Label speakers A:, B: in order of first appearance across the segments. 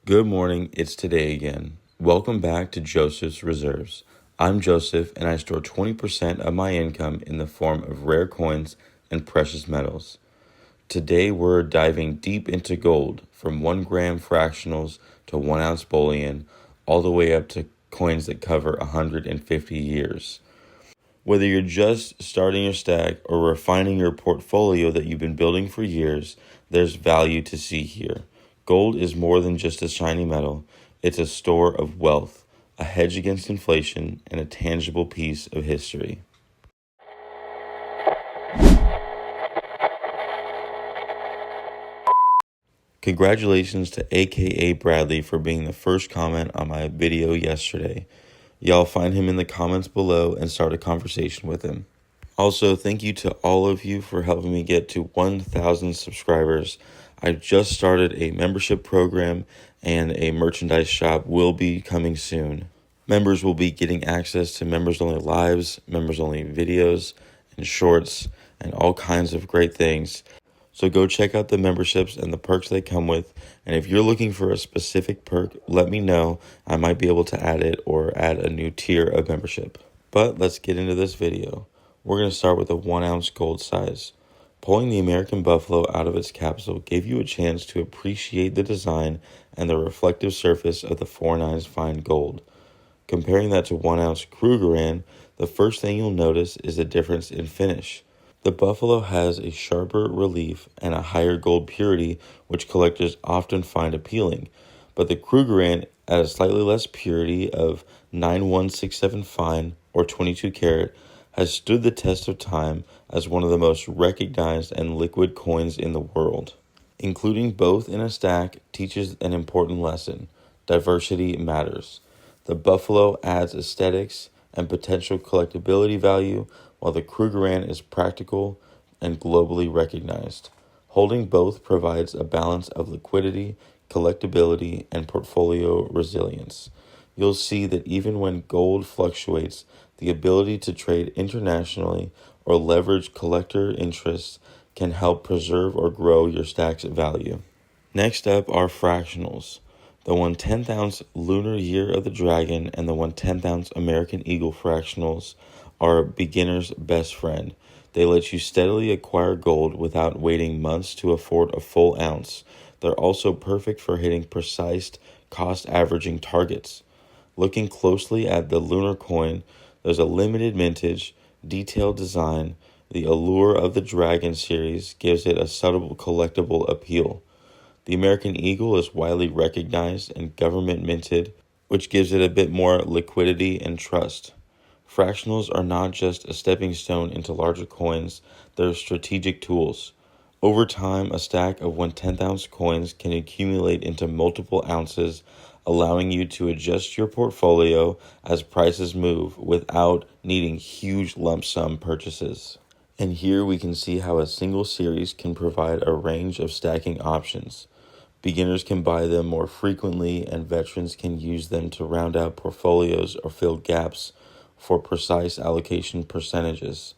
A: Good morning, it's today again. Welcome back to Joseph's Reserves. I'm Joseph and I store 20% of my income in the form of rare coins and precious metals. Today we're diving deep into gold from 1 gram fractionals to 1 ounce bullion, all the way up to coins that cover 150 years. Whether you're just starting your stack or refining your portfolio that you've been building for years, there's value to see here. Gold is more than just a shiny metal, it's a store of wealth, a hedge against inflation, and a tangible piece of history. Congratulations to AKA Bradley for being the first comment on my video yesterday. Y'all find him in the comments below and start a conversation with him. Also, thank you to all of you for helping me get to 1,000 subscribers. I just started a membership program and a merchandise shop will be coming soon. Members will be getting access to members-only lives, members-only videos, and shorts, and all kinds of great things. So go check out the memberships and the perks they come with. And if you're looking for a specific perk, let me know. I might be able to add it or add a new tier of membership. But let's get into this video. We're going to start with a 1 ounce gold size. Pulling the American Buffalo out of its capsule gave you a chance to appreciate the design and the reflective surface of the 4/9 fine gold. Comparing that to 1 ounce Krugerrand, the first thing you'll notice is the difference in finish. The Buffalo has a sharper relief and a higher gold purity, which collectors often find appealing, but the Krugerrand at a slightly less purity of 9167 fine or 22 karat has stood the test of time as one of the most recognized and liquid coins in the world. Including both in a stack teaches an important lesson. Diversity matters. The Buffalo adds aesthetics and potential collectability value, while the Krugerrand is practical and globally recognized. Holding both provides a balance of liquidity, collectability, and portfolio resilience. You'll see that even when gold fluctuates, the ability to trade internationally or leverage collector interests can help preserve or grow your stack's value. Next up are fractionals. The 1/10 ounce Lunar Year of the Dragon and the 1/10 ounce American Eagle fractionals are a beginner's best friend. They let you steadily acquire gold without waiting months to afford a full ounce. They're also perfect for hitting precise cost averaging targets. Looking closely at the lunar coin, there's a limited mintage, detailed design. The allure of the Dragon series gives it a subtle collectible appeal. The American Eagle is widely recognized and government minted, which gives it a bit more liquidity and trust. Fractionals are not just a stepping stone into larger coins, they're strategic tools. Over time, a stack of 1/10 ounce coins can accumulate into multiple ounces, allowing you to adjust your portfolio as prices move without needing huge lump sum purchases. And here we can see how a single series can provide a range of stacking options. Beginners can buy them more frequently, and veterans can use them to round out portfolios or fill gaps for precise allocation percentages.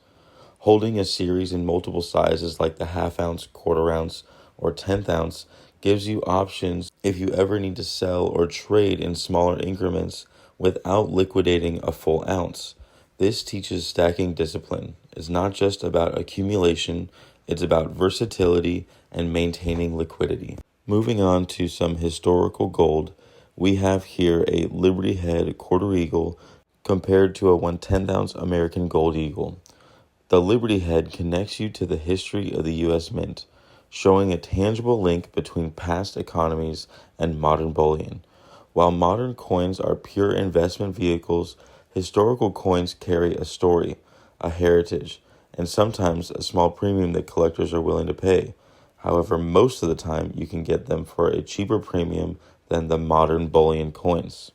A: Holding a series in multiple sizes like the 1/2 ounce, 1/4 ounce, or 1/10 ounce gives you options if you ever need to sell or trade in smaller increments without liquidating a full ounce. This teaches stacking discipline. It's not just about accumulation, it's about versatility and maintaining liquidity. Moving on to some historical gold, we have here a Liberty Head Quarter Eagle compared to a 1/10 ounce American Gold Eagle. The Liberty Head connects you to the history of the U.S. Mint, showing a tangible link between past economies and modern bullion. While modern coins are pure investment vehicles, historical coins carry a story, a heritage, and sometimes a small premium that collectors are willing to pay. However, most of the time you can get them for a cheaper premium than the modern bullion coins.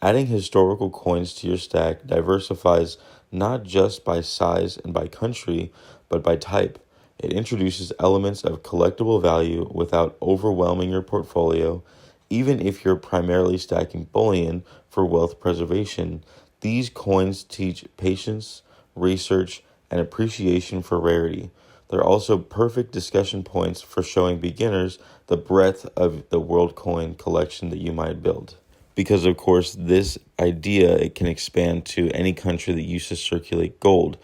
A: Adding historical coins to your stack diversifies not just by size and by country, but by type. It introduces elements of collectible value without overwhelming your portfolio. Even if you're primarily stacking bullion for wealth preservation, these coins teach patience, research, and appreciation for rarity. They're also perfect discussion points for showing beginners the breadth of the world coin collection that you might build. Because, of course, this idea, it can expand to any country that used to circulate gold,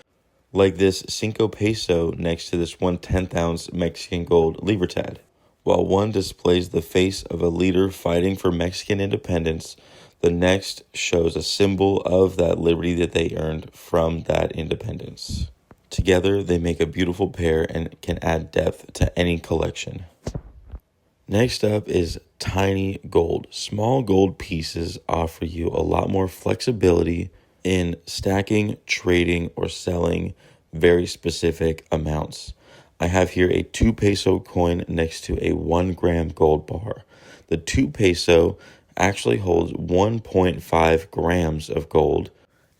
A: like this Cinco peso next to this 1/10 ounce Mexican gold Libertad. While one displays the face of a leader fighting for Mexican independence, the next shows a symbol of that liberty that they earned from that independence. Together, they make a beautiful pair and can add depth to any collection. Next up is tiny gold. Small gold pieces offer you a lot more flexibility in stacking, trading, or selling very specific amounts. I have here a 2 peso coin next to a 1 gram gold bar. The 2 peso actually holds 1.5 grams of gold,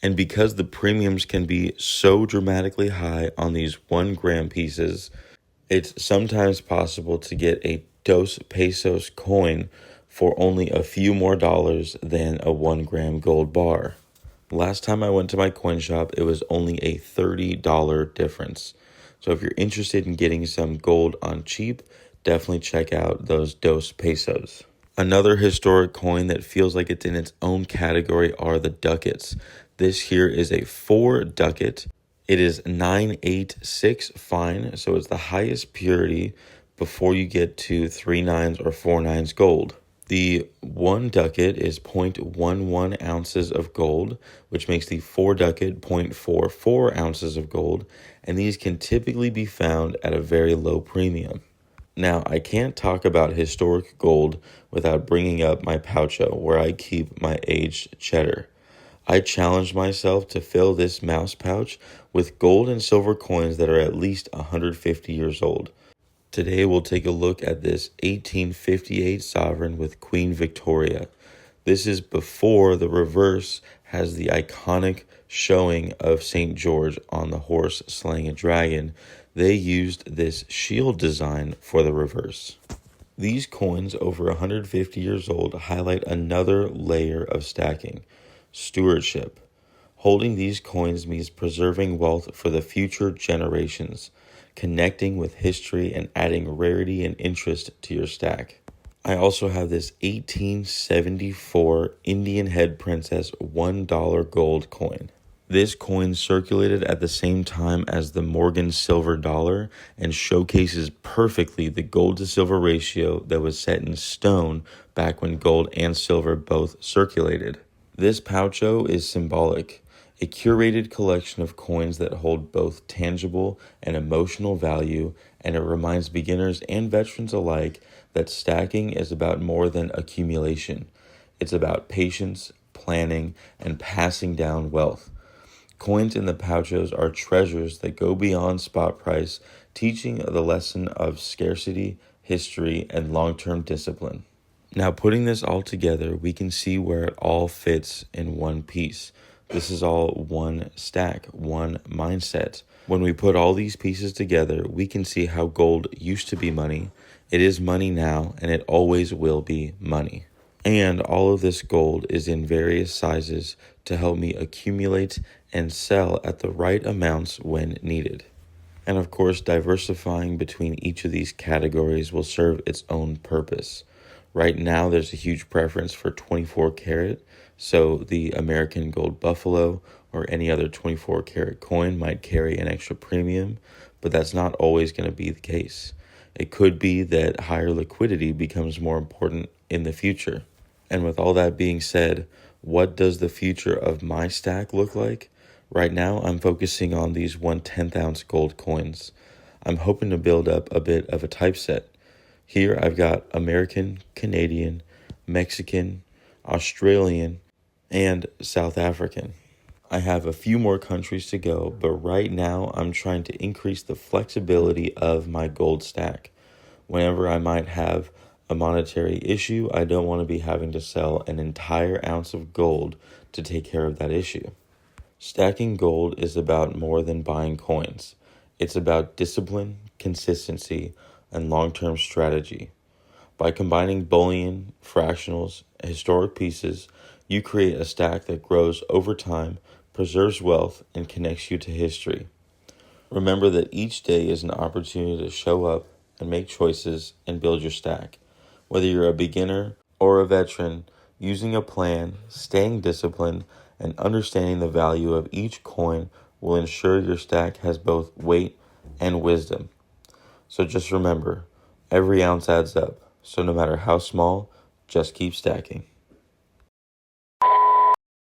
A: and because the premiums can be so dramatically high on these 1 gram pieces, it's sometimes possible to get a 2 pesos coin for only a few more dollars than a 1 gram gold bar. Last time I went to my coin shop, it was only a $30 difference. So if you're interested in getting some gold on cheap, definitely check out those 2 pesos. Another historic coin that feels like it's in its own category are the ducats. This here is a 4 ducat. It is 986 fine, so it's the highest purity before you get to 3 nines or 4 nines gold. The 1 ducat is 0.11 ounces of gold, which makes the 4 ducat 0.44 ounces of gold, and these can typically be found at a very low premium. Now, I can't talk about historic gold without bringing up my poucho, where I keep my aged cheddar. I challenged myself to fill this mouse pouch with gold and silver coins that are at least 150 years old. Today we'll take a look at this 1858 sovereign with Queen Victoria. This is before the reverse has the iconic showing of St. George on the horse slaying a dragon. They used this shield design for the reverse. These coins over 150 years old highlight another layer of stacking: stewardship. Holding these coins means preserving wealth for the future generations, connecting with history, and adding rarity and interest to your stack. I also have this 1874 Indian Head Princess $1 gold coin. This coin circulated at the same time as the Morgan silver dollar and showcases perfectly the gold to silver ratio that was set in stone back when gold and silver both circulated. This poucho is symbolic, a curated collection of coins that hold both tangible and emotional value, and it reminds beginners and veterans alike that stacking is about more than accumulation. It's about patience, planning, and passing down wealth. Coins in the pouchos are treasures that go beyond spot price, teaching the lesson of scarcity, history, and long-term discipline. Now, putting this all together, we can see where it all fits in one piece. This is all one stack, one mindset. When we put all these pieces together, we can see how gold used to be money. It is money now, and it always will be money. And all of this gold is in various sizes to help me accumulate and sell at the right amounts when needed. And of course, diversifying between each of these categories will serve its own purpose. Right now, there's a huge preference for 24 karat, so the American Gold Buffalo or any other 24 karat coin might carry an extra premium, but that's not always going to be the case. It could be that higher liquidity becomes more important in the future. And with all that being said, what does the future of my stack look like? Right now, I'm focusing on these 1/10 ounce gold coins. I'm hoping to build up a bit of a typeset. Here I've got American, Canadian, Mexican, Australian, and South African. I have a few more countries to go, but right now I'm trying to increase the flexibility of my gold stack. Whenever I might have a monetary issue, I don't want to be having to sell an entire ounce of gold to take care of that issue. Stacking gold is about more than buying coins. It's about discipline, consistency, and long-term strategy. By combining bullion, fractionals, and historic pieces, you create a stack that grows over time, preserves wealth, and connects you to history. Remember that each day is an opportunity to show up and make choices and build your stack. Whether you're a beginner or a veteran, using a plan, staying disciplined, and understanding the value of each coin will ensure your stack has both weight and wisdom. So just remember, every ounce adds up. So no matter how small, just keep stacking.